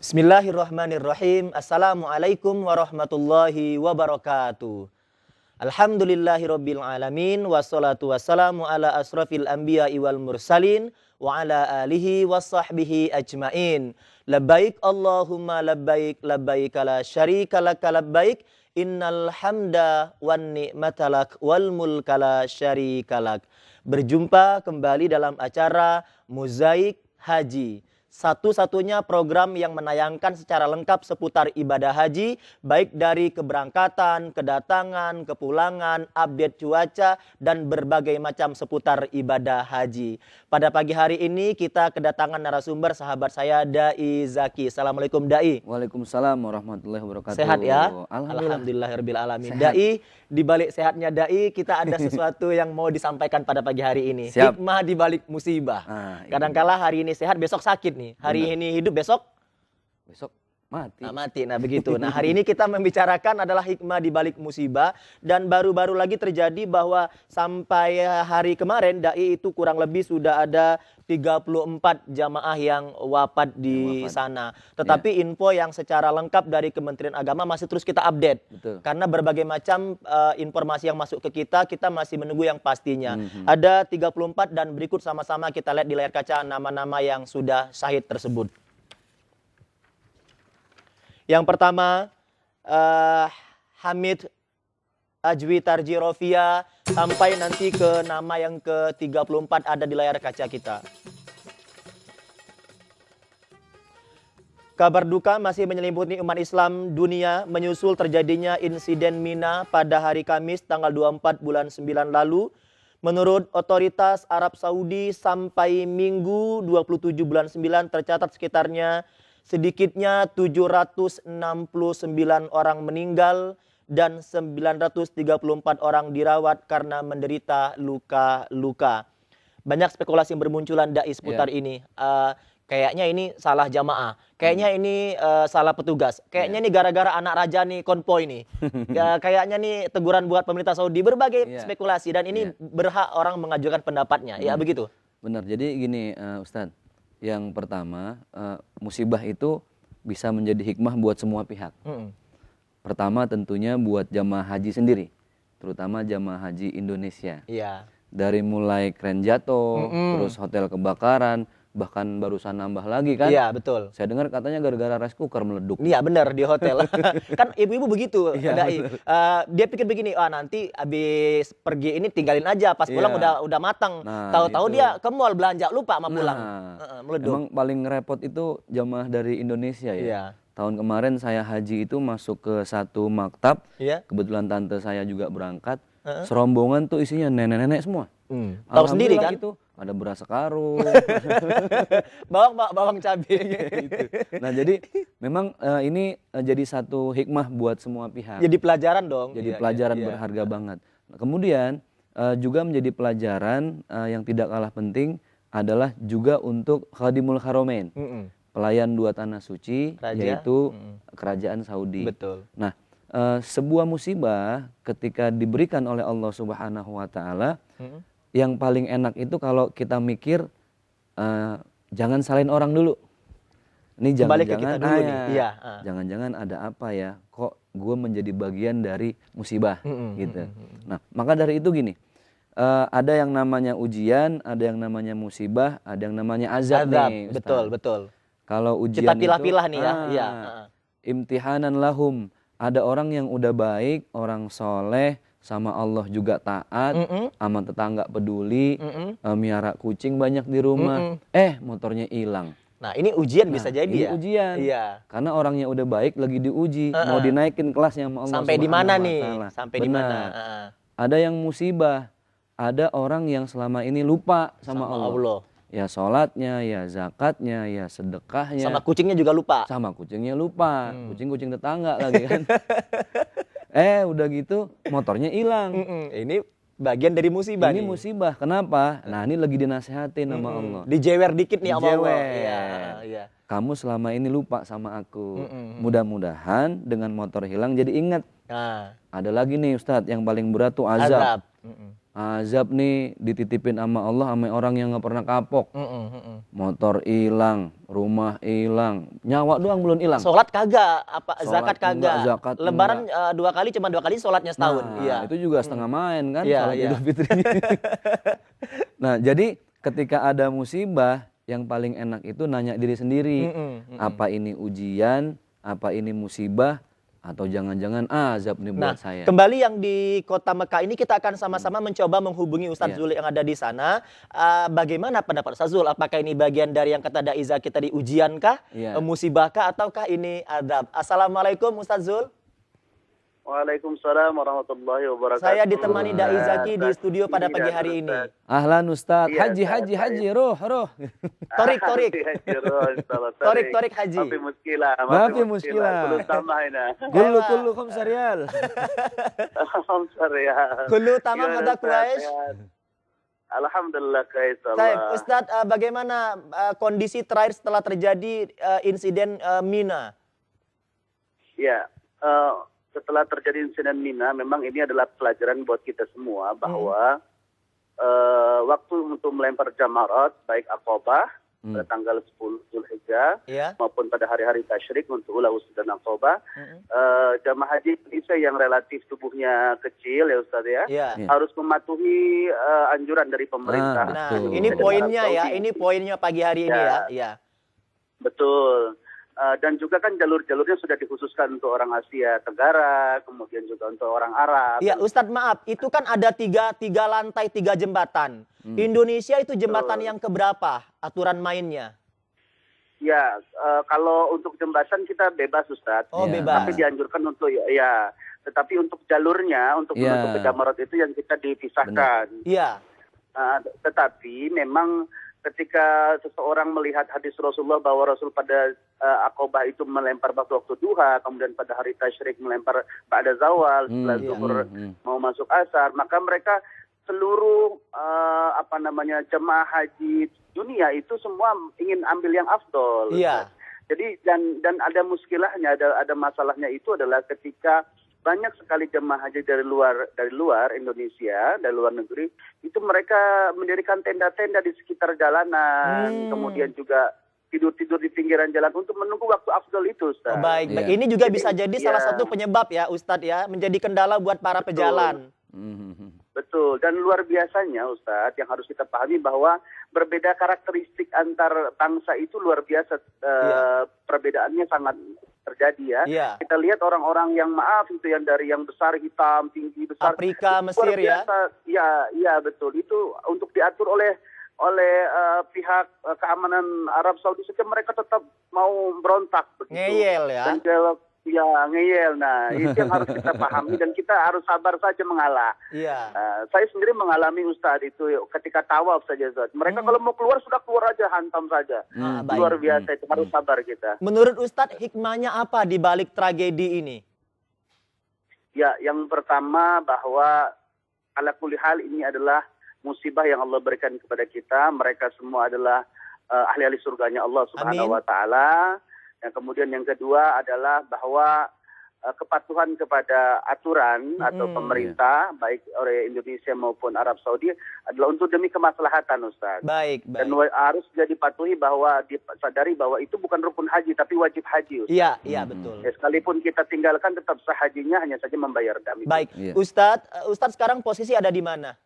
Bismillahirrahmanirrahim. Assalamualaikum warahmatullahi wabarakatuh. Alhamdulillahirabbil alamin wassalatu wassalamu ala asrafil anbiya'i wal mursalin wa ala alihi washabbihi ajmain. Labbaik Allahumma labbaik labbaik la syarika lak labbaik innal hamda wan ni'mata lak wal mulka la syarika lak. Berjumpa kembali dalam acara Mozaik Haji, satu-satunya program yang menayangkan secara lengkap seputar ibadah haji, baik dari keberangkatan, kedatangan, kepulangan, update cuaca, dan berbagai macam seputar ibadah haji. Pada pagi hari ini kita kedatangan narasumber, sahabat saya Dai Zaki. Assalamualaikum Dai. Waalaikumsalam warahmatullahi wabarakatuh. Sehat ya? Alhamdulillah. Alhamdulillahirabbil alamin. Sehat. Dai, di balik sehatnya Dai, kita ada sesuatu yang mau disampaikan pada pagi hari ini. Siap. Hikmah di balik musibah. Itu. Kadangkala hari ini sehat, besok sakit nih. Hari Benar. ini hidup, besok mati. mati. Nah begitu. Nah hari ini kita membicarakan adalah hikmah di balik musibah. Dan baru-baru lagi terjadi bahwa sampai hari kemarin Dai itu kurang lebih sudah ada 34 jamaah yang wafat di sana. Tetapi info yang secara lengkap dari Kementerian Agama masih terus kita update. Betul. Karena berbagai macam informasi yang masuk ke kita masih menunggu yang pastinya. Ada 34 dan berikut sama-sama kita lihat di layar kaca nama-nama yang sudah syahid tersebut. Yang pertama, Hamid Ajwi Tarji Rofia, sampai nanti ke nama yang ke-34 ada di layar kaca kita. Kabar duka masih menyelimuti umat Islam dunia menyusul terjadinya insiden Mina pada hari Kamis tanggal 24 bulan 9 lalu. Menurut otoritas Arab Saudi sampai Minggu 27 bulan 9 tercatat sekitarnya sedikitnya 769 orang meninggal dan 934 orang dirawat karena menderita luka-luka. Banyak spekulasi yang bermunculan Dai seputar ini. Kayaknya ini salah jamaah. Kayaknya ini salah petugas. Kayaknya ini gara-gara anak raja nih konvoy nih. Kayaknya nih teguran buat pemerintah Saudi. Berbagai spekulasi dan ini berhak orang mengajukan pendapatnya. Ya begitu. Benar. Jadi gini Ustadz. Yang pertama, musibah itu bisa menjadi hikmah buat semua pihak. Pertama tentunya buat jamaah haji sendiri, terutama jamaah haji Indonesia. Iya. Dari mulai kren jatuh, terus hotel kebakaran, bahkan barusan nambah lagi kan. Iya, betul. Saya dengar katanya gara-gara rice cooker meleduk. Iya benar, di hotel. Kan ibu-ibu begitu, Iya, Dai. Dia pikir begini, nanti habis pergi ini tinggalin aja, pas pulang udah matang. Nah, Tahu-tahu itu. dia ke mall belanja, lupa sama pulang. Meleduk. Emang paling repot itu jamaah dari Indonesia ya. Iya. Tahun kemarin saya haji itu masuk ke satu maktab. Iya. Kebetulan tante saya juga berangkat. Serombongan tuh isinya nenek-nenek semua. Tahu sendiri kan? Itu ada beras sekarung. bawang cabai. Gitu. Nah jadi memang ini jadi satu hikmah buat semua pihak. Jadi pelajaran dong. Jadi pelajaran berharga banget. Nah, kemudian juga menjadi pelajaran yang tidak kalah penting adalah juga untuk Khadimul Haramain. Pelayan dua tanah suci, yaitu kerajaan Saudi. Betul. Nah, sebuah musibah ketika diberikan oleh Allah Subhanahu wa taala, yang paling enak itu kalau kita mikir jangan salahin orang dulu. Ini jangan-jangan jangan-jangan ada apa ya? Kok gue menjadi bagian dari musibah gitu. Nah, maka dari itu gini, ada yang namanya ujian, ada yang namanya musibah, ada yang namanya azab nih. Betul, betul. Kalau ujian kita pilah-pilah itu, nih ya. Imtihanan lahum. Ada orang yang udah baik, orang soleh, sama Allah juga taat, sama tetangga peduli, miara kucing banyak di rumah. Motornya hilang. Nah ini ujian bisa jadi ini ya. Ujian. Iya. Karena orangnya udah baik lagi diuji, mau dinaikin kelasnya sama Allah. Sampai di mana Subhanahu wa nih? Ta'ala. Sampai di mana? Ada yang musibah, ada orang yang selama ini lupa sama Allah. Ya sholatnya, ya zakatnya, ya sedekahnya. Sama kucingnya juga lupa. Sama kucingnya lupa. Kucing-kucing tetangga lagi kan. Udah gitu motornya hilang. Ini bagian dari musibah. Ini musibah. Kenapa? Nah ini lagi dinasehatin sama Allah. Dijewer dikit nih sama Allah. Iya. Kamu selama ini lupa sama aku. Mudah-mudahan dengan motor hilang jadi ingat. Ada lagi nih Ustadz yang paling berat tuh azab. azab nih dititipin sama Allah sama orang yang nggak pernah kapok. Motor hilang, rumah hilang, nyawa doang belum hilang. Sholat kagak, apa Sholat zakat kagak. enggak, zakat Lebaran enggak. 2 kali, cuma 2 kali sholatnya setahun. Nah, Iya. itu juga setengah main kan Iya, sholat iya. Idul Fitri. Nah, jadi ketika ada musibah, yang paling enak itu nanya diri sendiri. Apa ini ujian, apa ini musibah, atau jangan-jangan azab nih buat saya. Kembali yang di kota Mekah ini kita akan sama-sama mencoba menghubungi Ustadz Zul yang ada di sana. Bagaimana pendapat Ustadz Zul? Apakah ini bagian dari yang kata Daiza kita di ujian kah? Musibah kah? Ataukah ini adab? Assalamualaikum Ustadz Zul. Waalaikumsalam warahmatullahi wabarakatuh. Saya ditemani Daizaki di studio pada pagi hari ini. Ahlan Ustadz, Iya, haji, roh. Torik. Torik haji. Mafi muskilah. Mafi muskilah. Kulu tamah ini. Kullu khamsa riyal. Kullu tamam hada kuais. Alhamdulillah kais Baik, Allah. Ustadz, bagaimana kondisi terakhir setelah terjadi insiden Mina? Ya, setelah terjadi insiden Mina, memang ini adalah pelajaran buat kita semua bahwa waktu untuk melempar jamarat, baik Aqabah pada tanggal 10 Zulhijjah maupun pada hari-hari tasyrik untuk Ula dan Aqabah, jamaah haji Indonesia yang relatif tubuhnya kecil ya Ustaz ya, harus mematuhi anjuran dari pemerintah. Nah, ini poinnya ya, ini poinnya pagi hari ini ya. Betul. Dan juga kan jalur-jalurnya sudah dikhususkan untuk orang Asia Tenggara, kemudian juga untuk orang Arab. Iya, Ustadz maaf, itu kan ada tiga lantai, 3 jembatan. Indonesia itu jembatan yang keberapa aturan mainnya? Ya, kalau untuk jembatan kita bebas Ustadz. Oh, bebas. Tapi dianjurkan untuk tetapi untuk jalurnya, untuk menuju ke jamarat itu yang kita dipisahkan. Iya. Tetapi memang ketika seseorang melihat hadis Rasulullah bahwa Rasul pada Aqabah itu melempar waktu duha, kemudian pada hari tasyrik melempar pada zawal, setelah zuhur mau masuk asar, maka mereka seluruh jemaah haji dunia itu semua ingin ambil yang afdol. Iya. Jadi dan ada muskilahnya, ada masalahnya itu adalah ketika banyak sekali jemaah haji dari luar Indonesia, dari luar negeri, itu mereka mendirikan tenda-tenda di sekitar jalanan, kemudian juga tidur-tidur di pinggiran jalan untuk menunggu waktu afdol itu, Ustaz. Baik. Ini juga bisa jadi salah satu penyebab ya, Ustadz ya, menjadi kendala buat para pejalan. Betul, dan luar biasanya Ustadz, yang harus kita pahami bahwa berbeda karakteristik antar bangsa itu luar biasa, perbedaannya sangat terjadi ya. Kita lihat orang-orang yang itu yang dari yang besar, hitam, tinggi, besar. Afrika, Mesir ya. Ya betul. Itu untuk diatur oleh pihak keamanan Arab Saudi saja mereka tetap mau berontak begitu. Ngeyel ya. Dan ngeyel. Nah, itu yang harus kita pahami dan kita harus sabar saja mengalah. Iya. Saya sendiri mengalami Ustadz itu ketika tawaf saja Ustadz. Mereka kalau mau keluar sudah keluar aja, hantam saja. Luar biasa itu, harus sabar kita. Menurut Ustadz hikmahnya apa di balik tragedi ini? Ya, yang pertama bahwa ala kulli hal ini adalah musibah yang Allah berikan kepada kita. Mereka semua adalah ahli-ahli surganya Allah Subhanahu wa taala. Yang kemudian yang kedua adalah bahwa kepatuhan kepada aturan atau pemerintah baik oleh Indonesia maupun Arab Saudi adalah untuk demi kemaslahatan Ustaz. Baik. Dan harus juga dipatuhi bahwa disadari bahwa itu bukan rukun haji tapi wajib haji Ustaz. Iya, betul. Ya, sekalipun kita tinggalkan tetap sah hajinya, hanya saja membayar dam. Baik. Ustadz sekarang posisi ada di mana?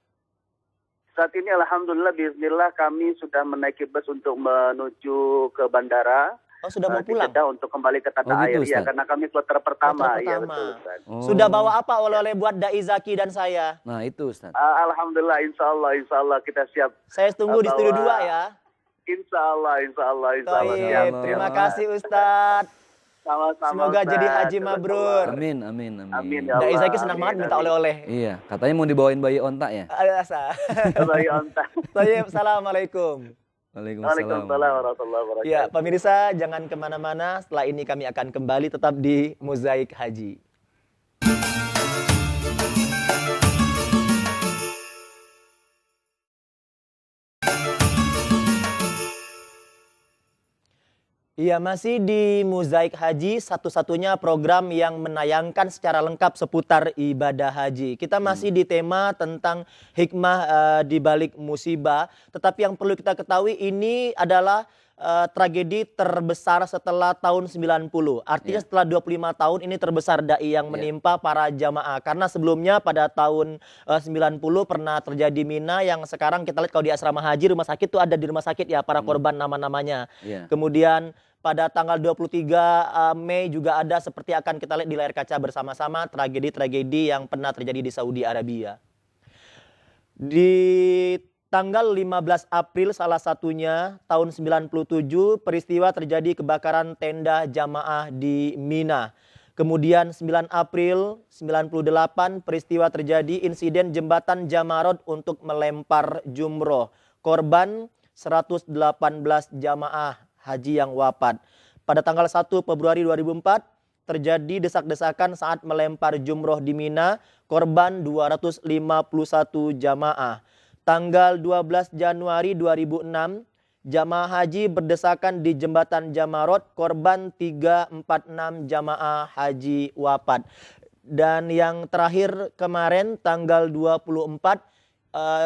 Saat ini alhamdulillah bismillah kami sudah menaiki bus untuk menuju ke bandara. Oh, sudah mau pulang? Untuk kembali ke tanah air, ya, karena kami kloter pertama. Ya, betul, Ustaz. Sudah bawa apa oleh-oleh buat Daizaki dan saya? Nah, itu Ustaz. Alhamdulillah, insya Allah kita siap. Saya tunggu di studio 2 ya. Insya Allah. Terima kasih Ustadz. Sama-sama. Semoga jadi haji mabrur. Amin. Ya Daizaki senang banget minta oleh-oleh. Iya, katanya mau dibawain bayi onta ya. Bayi onta. Assalamualaikum. Waalaikumsalam warahmatullahi wabarakatuh. Ya, pemirsa jangan kemana-mana. Setelah ini kami akan kembali tetap di Mozaik Haji. Iya, masih di Mozaik Haji, satu-satunya program yang menayangkan secara lengkap seputar ibadah haji. Kita masih di tema tentang hikmah di balik musibah, tetapi yang perlu kita ketahui ini adalah tragedi terbesar setelah tahun 90. Artinya Iya. setelah 25 tahun ini terbesar dai yang menimpa para jamaah. Karena sebelumnya pada tahun 90 pernah terjadi Mina yang sekarang kita lihat kalau di asrama haji rumah sakit tuh ada di rumah sakit ya para korban nama-namanya. Iya. Kemudian pada tanggal 23 Mei juga ada seperti akan kita lihat di layar kaca bersama-sama tragedi-tragedi yang pernah terjadi di Saudi Arabia. Di tanggal 15 April salah satunya tahun 97 peristiwa terjadi kebakaran tenda jamaah di Mina. Kemudian 9 April 98 peristiwa terjadi insiden jembatan Jamarot untuk melempar jumroh. Korban 118 jamaah haji yang wafat. Pada tanggal 1 Februari 2004 terjadi desak-desakan saat melempar jumroh di Mina, korban 251 jamaah. Tanggal 12 Januari 2006 jamaah haji berdesakan di jembatan Jamarot, korban 346 jamaah haji wafat. Dan yang terakhir kemarin tanggal 24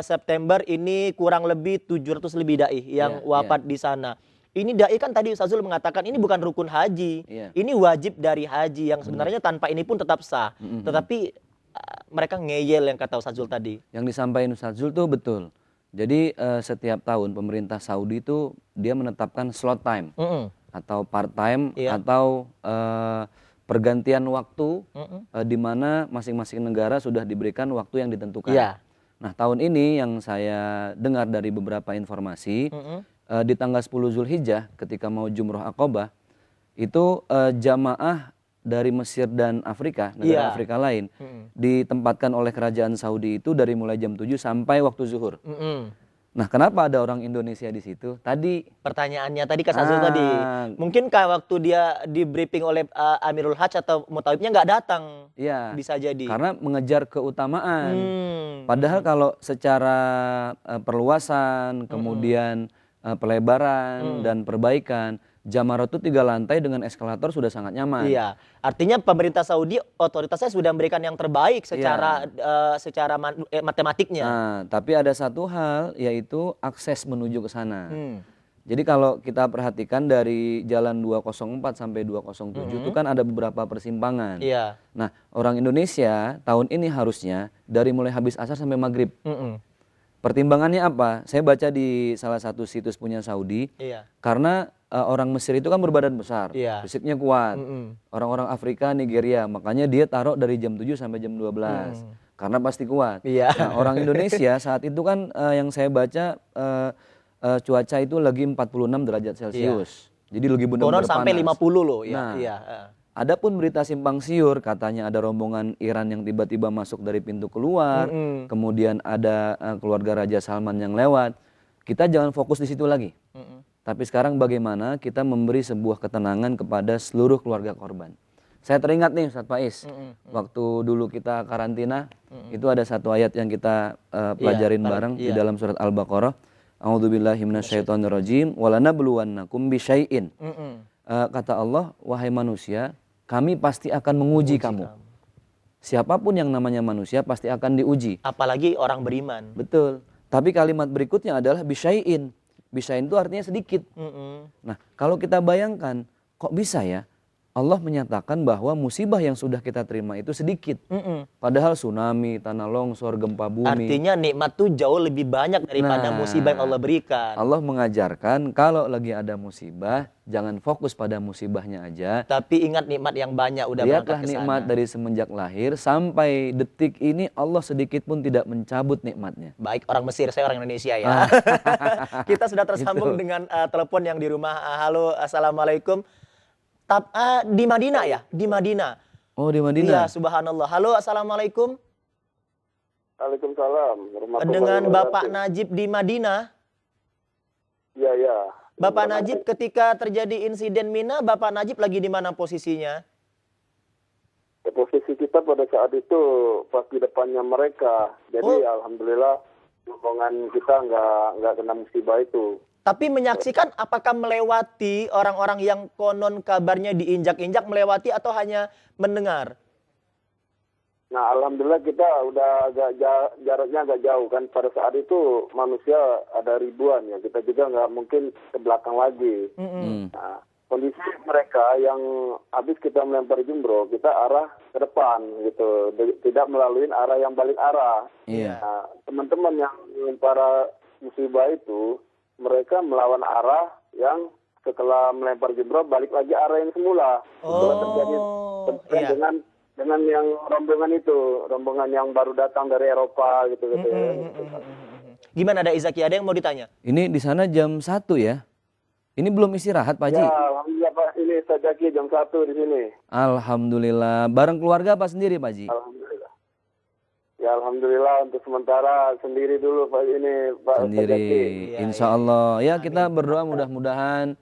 September ini kurang lebih 700 lebih dai yang wafat di sana. Ini dai kan tadi Ustaz Zul mengatakan ini bukan rukun haji. Ini wajib dari haji yang sebenarnya tanpa ini pun tetap sah. Tetapi mereka ngeyel yang kata Ustaz Zul tadi. Yang disampaikan Ustaz Zul tuh betul. Jadi setiap tahun pemerintah Saudi itu dia menetapkan slot time atau part time atau pergantian waktu di mana masing-masing negara sudah diberikan waktu yang ditentukan. Nah, tahun ini yang saya dengar dari beberapa informasi di tanggal 10 Zulhijjah ketika mau Jumroh Aqobah itu jamaah dari Mesir dan Afrika, negara Afrika lain ditempatkan oleh kerajaan Saudi itu dari mulai jam 7 sampai waktu zuhur. Nah, kenapa ada orang Indonesia di situ? Tadi pertanyaannya tadi Kak Azul tadi. Mungkinkah waktu dia di briefing oleh Amirul Hajj atau Mutawibnya nggak datang? Iya. Bisa jadi. Karena mengejar keutamaan. Padahal kalau secara perluasan, kemudian pelebaran dan perbaikan, Jamarot itu 3 lantai dengan eskalator sudah sangat nyaman. Iya, artinya pemerintah Saudi otoritasnya sudah memberikan yang terbaik secara matematiknya. Nah, tapi ada satu hal yaitu akses menuju ke sana. Jadi kalau kita perhatikan dari jalan 204 sampai 207 itu kan ada beberapa persimpangan. Nah, orang Indonesia tahun ini harusnya dari mulai habis asar sampai maghrib. Pertimbangannya apa? Saya baca di salah satu situs punya Saudi. Karena orang Mesir itu kan berbadan besar, fisiknya kuat. Orang-orang Afrika, Nigeria, makanya dia taruh dari jam 7 sampai jam 12. Karena pasti kuat. Nah, orang Indonesia saat itu kan yang saya baca cuaca itu lagi 46 derajat Celcius. Jadi lagi benar-benar panas. Sampai 50 loh. Nah, adapun berita simpang siur katanya ada rombongan Iran yang tiba-tiba masuk dari pintu keluar, kemudian ada keluarga Raja Salman yang lewat. Kita jangan fokus di situ lagi. Tapi sekarang bagaimana kita memberi sebuah ketenangan kepada seluruh keluarga korban. Saya teringat nih Ustaz Faiz, waktu dulu kita karantina, itu ada satu ayat yang kita pelajarin bareng di dalam surat Al-Baqarah. A'udzubillahi minasyaitonirrajim walanabluwannakum bisyai'in. Kata Allah, wahai manusia, kami pasti akan menguji kamu. Siapapun yang namanya manusia pasti akan diuji. Apalagi orang beriman. Betul. Tapi kalimat berikutnya adalah bisyai'in. Bisyai'in itu artinya sedikit. Nah, kalau kita bayangkan, kok bisa ya Allah menyatakan bahwa musibah yang sudah kita terima itu sedikit. Padahal tsunami, tanah longsor, gempa bumi. Artinya nikmat tuh jauh lebih banyak daripada musibah yang Allah berikan. Allah mengajarkan kalau lagi ada musibah, jangan fokus pada musibahnya aja. Tapi ingat nikmat yang banyak udah lihatlah nikmat dari semenjak lahir sampai detik ini Allah sedikit pun tidak mencabut nikmatnya. Baik orang Mesir, saya orang Indonesia ya. Kita sudah tersambung dengan telepon yang di rumah. Halo, assalamualaikum. Di Madinah ya? Di Madinah. Oh, di Madinah. Iya, subhanallah. Halo, assalamualaikum. Waalaikumsalam. Dengan Bapak Najib di Madinah. Iya, iya. Bapak Najib ketika terjadi insiden Mina, Bapak Najib lagi di mana posisinya? Posisi kita pada saat itu pas di depannya mereka. Jadi alhamdulillah rombongan kita nggak kena musibah itu. Tapi menyaksikan apakah melewati orang-orang yang konon kabarnya diinjak-injak, melewati atau hanya mendengar? Nah, alhamdulillah kita udah agak jaraknya agak jauh kan. Pada saat itu manusia ada ribuan ya. Kita juga nggak mungkin ke belakang lagi. Nah, kondisi mereka yang habis kita melempar jumroh, kita arah ke depan gitu. Tidak melalui arah yang balik arah. Iya. Nah, teman-teman yang para musibah itu, mereka melawan arah yang setelah melempar jumroh balik lagi arah yang semula. Setelah terjadi iya. dengan yang rombongan yang baru datang dari Eropa gitu ya. Gimana, ada Izaki? Ada yang mau ditanya? Ini di sana jam 1 ya? Ini belum istirahat Pak Haji? Ya, alhamdulillah Pak, ini Sajaki jam 1 di sini. Alhamdulillah. Bareng keluarga apa sendiri Pak Haji? Alhamdulillah. Ya alhamdulillah untuk sementara sendiri dulu Pak ini Pak Sendiri. Sajaki. Insya Allah. Ya kita berdoa mudah-mudahan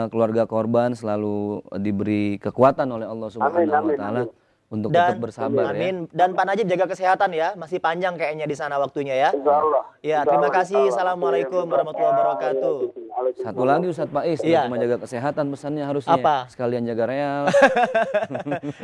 keluarga korban selalu diberi kekuatan oleh Allah Subhanahu wa taala untuk tetap bersabar ya. Amin. Dan Pak Najib jaga kesehatan ya. Masih panjang kayaknya di sana waktunya ya. Insyaallah. Ya, terima kasih. Assalamualaikum warahmatullahi wabarakatuh. Satu lagi Ustadz Faiz, Iya. cuma jaga kesehatan pesannya harusnya. Apa? Sekalian jaga real.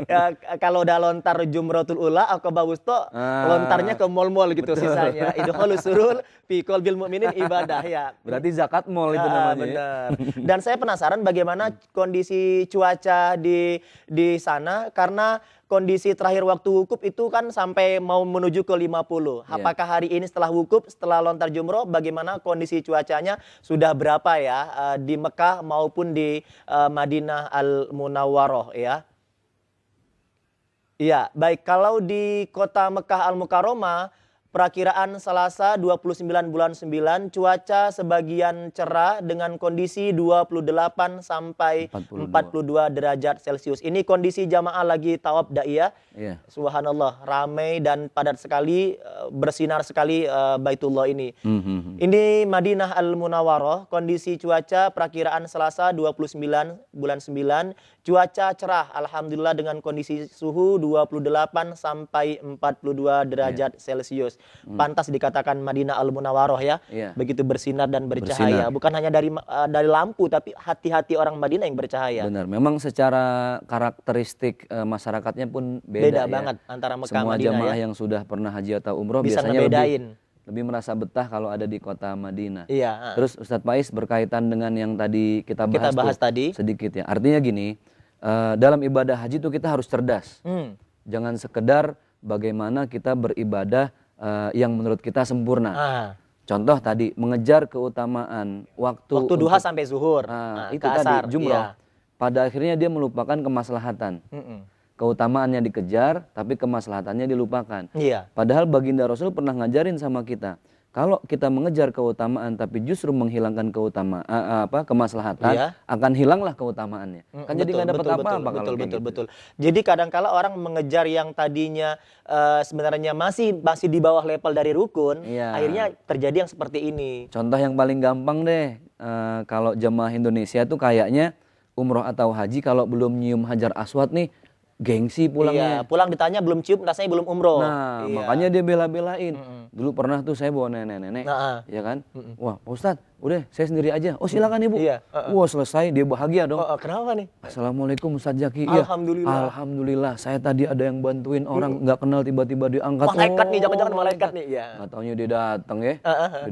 Ya, kalau udah lontar Jumratul Ula, Aqabah Wusta, lontarnya ke mall-mall gitu sisanya. Idkhulus surur fi qalbil mu'minin ibadah ya. Berarti zakat mall itu namanya. Ya? Benar. Dan saya penasaran bagaimana kondisi cuaca di sana, karena kondisi terakhir waktu wukuf itu kan sampai mau menuju ke 50. Apakah hari ini setelah wukuf, setelah lontar jumroh, bagaimana kondisi cuacanya? Sudah berapa ya di Mekah maupun di Madinah Al-Munawwaroh ya? Iya, baik. Kalau di kota Mekah Al-Mukarramah, perakiraan Selasa 29 bulan 9, cuaca sebagian cerah dengan kondisi 28 sampai 42 derajat Celcius. Ini kondisi jamaah lagi tawaf da'iyah. Iya. Subhanallah, ramai dan padat sekali, bersinar sekali Baitullah ini. Ini Madinah Al-Munawwaroh, kondisi cuaca perakiraan Selasa 29 bulan 9, cuaca cerah alhamdulillah dengan kondisi suhu 28 sampai 42 derajat Celcius. Pantas dikatakan Madinah Al-Munawwaroh ya. Begitu bersinar dan bercahaya. Bukan hanya dari lampu, tapi hati-hati orang Madinah yang bercahaya. Benar, memang secara karakteristik masyarakatnya pun beda ya. Banget antara Mekah Semua Madinah jamaah ya. yang sudah pernah haji atau umroh Bisa biasanya ngebedain. lebih merasa betah kalau ada di kota Madinah. Iya. Terus Ustadz Faiz berkaitan dengan yang tadi kita bahas tadi sedikit ya. Artinya gini, dalam ibadah haji itu kita harus cerdas. Jangan sekedar bagaimana kita beribadah yang menurut kita sempurna. Contoh tadi mengejar keutamaan waktu duha sampai zuhur. Itu ke asar, tadi jumroh. iya. Pada akhirnya dia melupakan kemaslahatan. Keutamaannya dikejar, tapi kemaslahatannya dilupakan. Iya. Padahal baginda Rasul pernah ngajarin sama kita, kalau kita mengejar keutamaan tapi justru menghilangkan kemaslahatan, akan hilanglah keutamaannya. Kan jadi nggak dapat apa-apa kalau kayak gitu. Betul. Jadi kadang-kala orang mengejar yang tadinya sebenarnya masih di bawah level dari rukun, akhirnya terjadi yang seperti ini. Contoh yang paling gampang deh, kalau jemaah Indonesia tuh kayaknya umroh atau haji kalau belum nyium Hajar Aswad nih, gengsi pulangnya. Iya, pulang ditanya belum cium, rasanya belum umroh. Nah, makanya dia bela-belain. Dulu pernah tuh saya bawa nenek-nenek, ya kan? Wah, Pak Ustadz, udah saya sendiri aja. Oh silakan Ibu. Wah selesai, dia bahagia dong. Kenapa nih? Assalamualaikum Ustadz Jaki. Alhamdulillah. Alhamdulillah, saya tadi ada yang bantuin orang nggak kenal tiba-tiba diangkat. Malaikat nih, jangan-jangan malaikat nih. Ya. Nggak taunya dia datang ya.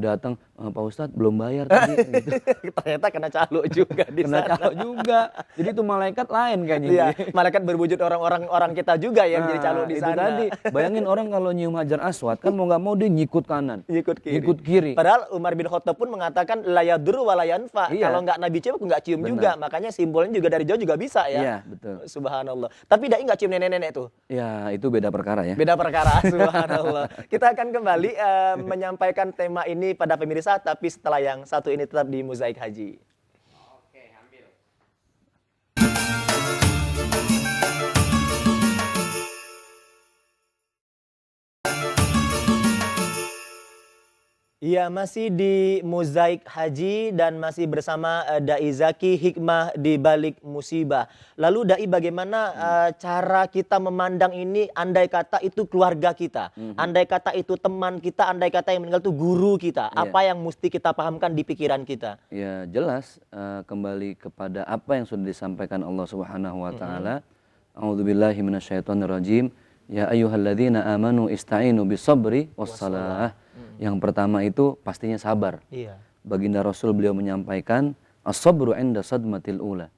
Dia datang, Pak Ustadz belum bayar tadi. Gitu. Ternyata kena calo juga di Kena sana. calo juga. Jadi itu malaikat lain kayaknya. Iya, malaikat berwujud orang kita juga yang jadi calo di itu sana. tadi. Bayangin orang kalau nyium Hajar Aswad kan mau nggak mau dia nyikut kanan, nyikut kiri. Padahal Umar bin Khattab pun mengatakan la yadur wa la yanfa. Kalau nggak Nabi cium, aku nggak cium juga. Makanya simbolnya juga dari jauh juga bisa ya. Iya, betul. Subhanallah. Tapi dai nggak cium nenek-nenek tuh. Ya, itu beda perkara ya. Beda perkara, subhanallah. Kita akan kembali menyampaikan tema ini pada pemirsa, tapi setelah yang satu ini tetap di Mozaik Haji. Iya, masih di Mozaik Haji dan masih bersama Dai Zaki, hikmah di balik musibah. Lalu Dai, bagaimana cara kita memandang ini, andai kata itu keluarga kita, andai kata itu teman kita, andai kata yang meninggal itu guru kita, apa yang mesti kita pahamkan di pikiran kita? Ya jelas, kembali kepada apa yang sudah disampaikan Allah Subhanahu wa taala. A'udzubillahi minasyaitonirrajim. Ya ayyuhalladzina amanu ista'inu bisabri wassalah. Yang pertama itu pastinya sabar. Iya. Baginda Rasul beliau menyampaikan as-sabru 'inda sadmatil ula.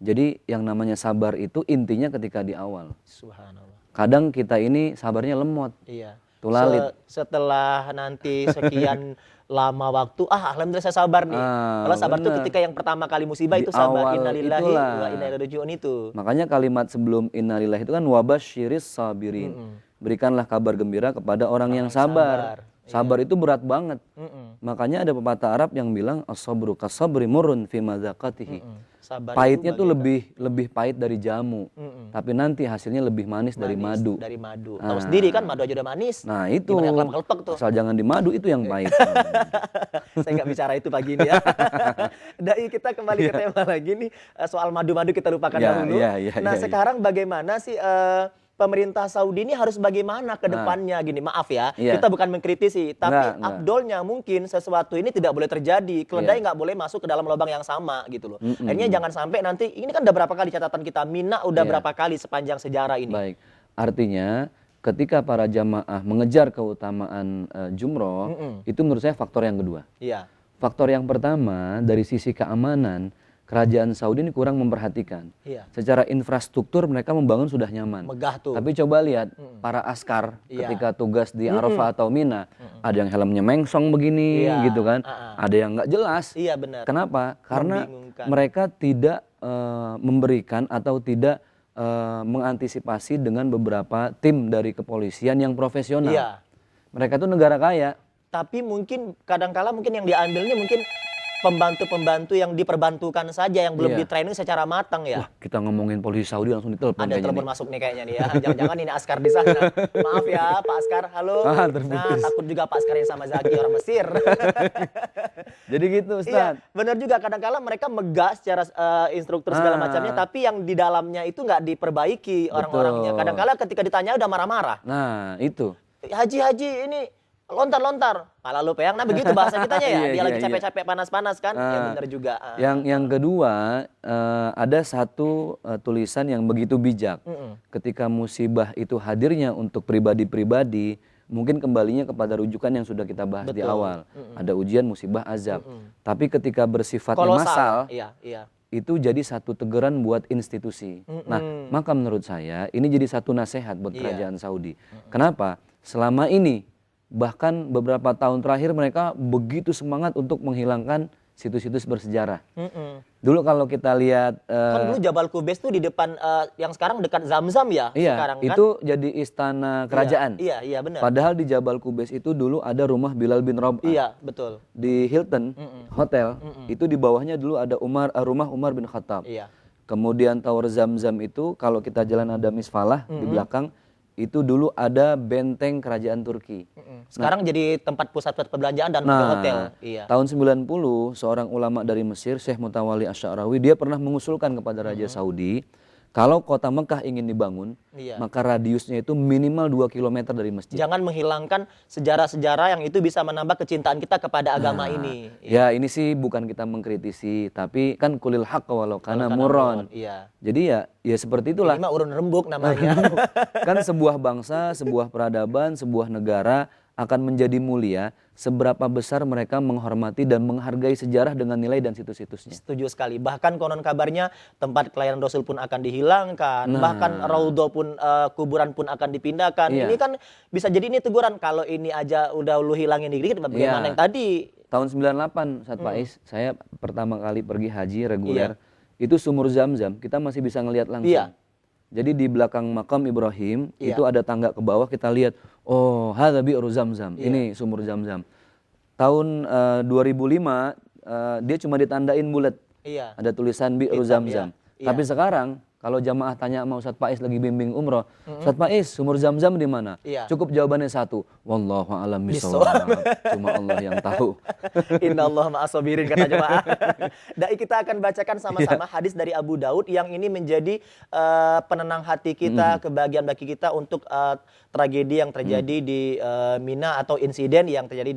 Jadi yang namanya sabar itu intinya ketika di awal. Subhanallah. Kadang kita ini sabarnya lemot. Iya. Tulalit. Setelah nanti sekian lama waktu, alhamdulillah saya sabar nih. Kalau sabar itu ketika yang pertama kali musibah Di itu sabar. awal Innalillahi itulah. wa inna ilaihi raji'un itu. Makanya kalimat sebelum innalillahi itu kan wabasyiris sabirin. Berikanlah kabar gembira kepada orang yang sabar. Sabar itu berat banget. Makanya ada pepatah Arab yang bilang as-sabru kas-sabri murrun fi madzaqatihi. Sabar Pahitnya itu tuh lebih pahit dari jamu. Tapi nanti hasilnya lebih manis dari madu. Dari madu. Tahu sendiri kan madu aja udah manis. Nah, itu. Gimana kelapa kelepek tuh? Asal jangan di madu itu yang pahit. Saya nggak bicara itu pagi ini ya. Dai, kita kembali ke tema lagi nih, soal madu-madu kita lupakan dahulu. Nah, sekarang bagaimana sih pemerintah Saudi ini harus bagaimana ke depannya gini? Maaf ya, kita bukan mengkritisi, tapi afdolnya mungkin sesuatu ini tidak boleh terjadi. Keledai nggak boleh masuk ke dalam lubang yang sama gitu loh. Akhirnya jangan sampai nanti, ini kan udah berapa kali catatan kita, Mina udah berapa kali sepanjang sejarah ini. Baik, artinya ketika para jamaah mengejar keutamaan jumroh, itu menurut saya faktor yang kedua. Iya. Faktor yang pertama dari sisi keamanan, kerajaan Saudi ini kurang memperhatikan. Iya. Secara infrastruktur mereka membangun sudah nyaman. Megah tuh. Tapi coba lihat para askar ketika tugas di Arafah atau Mina, ada yang helmnya mengsong begini gitu kan. Ada yang nggak jelas. Iya, benar. Kenapa? Karena Membingungkan. mereka tidak memberikan atau tidak mengantisipasi dengan beberapa tim dari kepolisian yang profesional. Iya. Mereka tuh negara kaya. Tapi mungkin kadangkala mungkin yang diambil ini mungkin pembantu-pembantu yang diperbantukan saja, yang belum di training secara matang ya. Wah, kita ngomongin polisi Saudi langsung ditelepon Ada telepon masuk nih kayaknya nih ya. Jangan-jangan ini askar di sana. Maaf ya Pak Askar, halo. Nah, takut juga Pak Askar yang sama Zaki orang Mesir. Jadi gitu Ustaz. Iya, benar juga, kadang-kala mereka megah secara instruktur segala macamnya, tapi yang di dalamnya itu nggak diperbaiki orang-orangnya. Kadang-kala ketika ditanya udah marah-marah. Nah, itu. Haji ini lontar-lontar, malah lu peyang. Nah begitu bahasa kitanya ya. Dia lagi capek-capek panas-panas kan. Ya benar juga. Yang kedua, ada satu tulisan yang begitu bijak. Ketika musibah itu hadirnya untuk pribadi-pribadi, mungkin kembalinya kepada rujukan yang sudah kita bahas di awal. Ada ujian, musibah, azab. Tapi ketika bersifatnya massal, itu jadi satu teguran buat institusi. Nah, maka menurut saya ini jadi satu nasihat buat kerajaan Saudi. Kenapa? Selama ini bahkan beberapa tahun terakhir mereka begitu semangat untuk menghilangkan situs-situs bersejarah. Dulu kalau kita lihat kan dulu Jabal Qubais tuh di depan yang sekarang dekat Zamzam ya. Iya, sekarang kan itu jadi istana kerajaan. Iya benar. Padahal di Jabal Qubais itu dulu ada rumah Bilal bin Rabah. Iya betul. Di Hilton Hotel itu di bawahnya dulu ada rumah Umar bin Khattab. Iya. Kemudian Tower Zamzam itu kalau kita jalan ada Misfalah di belakang. Itu dulu ada benteng kerajaan Turki. Sekarang jadi tempat pusat perbelanjaan dan hotel. Iya. Tahun 90 seorang ulama dari Mesir, Syekh Mutawalli Asy-Sya'rawi, dia pernah mengusulkan kepada Raja Saudi, kalau kota Mekah ingin dibangun, maka radiusnya itu minimal 2 km dari masjid. Jangan menghilangkan sejarah-sejarah yang itu bisa menambah kecintaan kita kepada agama ini. Ya ini sih bukan kita mengkritisi, tapi kan kulil haqqa walau kana murran. Iya. Jadi ya seperti itulah. Ini mah urun rembuk namanya. Kan sebuah bangsa, sebuah peradaban, sebuah negara akan menjadi mulia seberapa besar mereka menghormati dan menghargai sejarah dengan nilai dan situs-situsnya. Setuju sekali. Bahkan konon kabarnya tempat kelahiran Rasul pun akan dihilangkan. Bahkan raudhah pun, kuburan pun akan dipindahkan. Ini kan bisa jadi ini teguran. Kalau ini aja udah lu hilangin dikit, bagaimana yang tadi? Tahun 98, Ustaz Faiz, saya pertama kali pergi haji reguler. Itu sumur Zamzam, kita masih bisa ngelihat langsung. Jadi di belakang makam Ibrahim itu ada tangga ke bawah, kita lihat, oh hadza bi'ru Zamzam, ini sumur Zamzam. Tahun 2005 dia cuma ditandain bulat, ada tulisan bi'ru Zamzam. Tapi sekarang Kalau jamaah tanya sama Ustadz Faiz lagi bimbing umroh, Ustadz Faiz, sumur Zam-Zam di mana? Iya. Cukup jawabannya satu, wallahu a'lam bishawab. Cuma Allah yang tahu. Innallaha ma'as-sabirin kata jemaah. Dan kita akan bacakan sama-sama hadis dari Abu Daud yang ini menjadi penenang hati kita, kebahagiaan bagi kita untuk tragedi yang terjadi di Mina atau insiden yang terjadi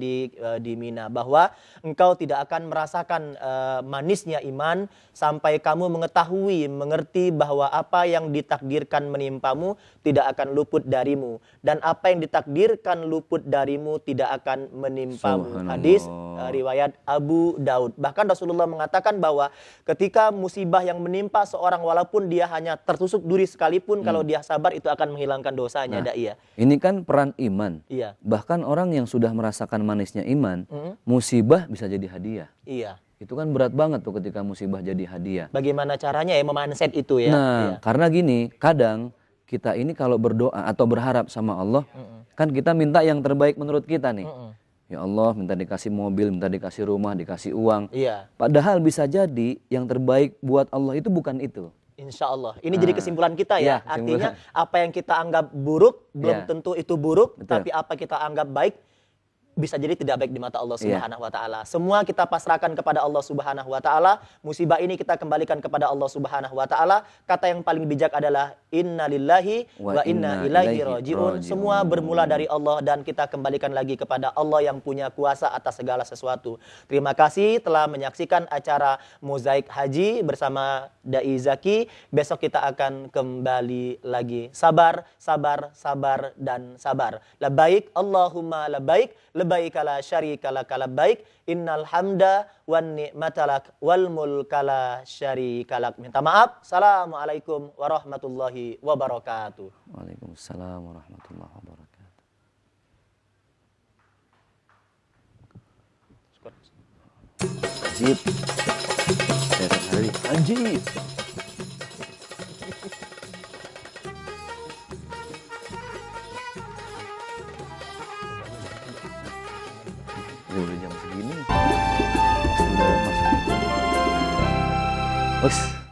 di Mina, bahwa engkau tidak akan merasakan manisnya iman sampai kamu mengetahui, mengerti bahwa apa yang ditakdirkan menimpamu tidak akan luput darimu, dan apa yang ditakdirkan luput darimu tidak akan menimpamu. Hadis riwayat Abu Daud. Bahkan Rasulullah mengatakan bahwa ketika musibah yang menimpa seorang, walaupun dia hanya tertusuk duri sekalipun, kalau dia sabar itu akan menghilangkan dosanya. Iya. Ini kan peran iman. Iya. Bahkan orang yang sudah merasakan manisnya iman, musibah bisa jadi hadiah. Iya. Itu kan berat banget tuh ketika musibah jadi hadiah. Bagaimana caranya ya memandset itu ya? Nah, karena gini, kadang kita ini kalau berdoa atau berharap sama Allah, kan kita minta yang terbaik menurut kita nih. Ya Allah, minta dikasih mobil, minta dikasih rumah, dikasih uang. Iya. Padahal bisa jadi yang terbaik buat Allah itu bukan itu. Insya Allah. Ini jadi kesimpulan kita ya. Iya, kesimpulan. Artinya apa yang kita anggap buruk belum tentu itu buruk, Betul. tapi apa kita anggap baik bisa jadi tidak baik di mata Allah Subhanahu wa taala. Semua kita pasrahkan kepada Allah Subhanahu wa taala. Musibah ini kita kembalikan kepada Allah Subhanahu wa taala. Kata yang paling bijak adalah innalillahi wa inna ilaihi rajiun. Semua bermula dari Allah dan kita kembalikan lagi kepada Allah yang punya kuasa atas segala sesuatu. Terima kasih telah menyaksikan acara Mozaik Haji bersama Dai Zaki. Besok kita akan kembali lagi. Sabar, sabar, sabar dan sabar. Labbaik Allahumma labbaik. Labbaik la syarika lak labbaik innal hamda wan ni'mata lak wal mulka la syarika lak. Minta maaf. Assalamualaikum warahmatullahi wabarakatuh. Waalaikumsalam warahmatullahi wabarakatuh. Ajib. Ajib. Udah jam segini. Udah masuk. Bos.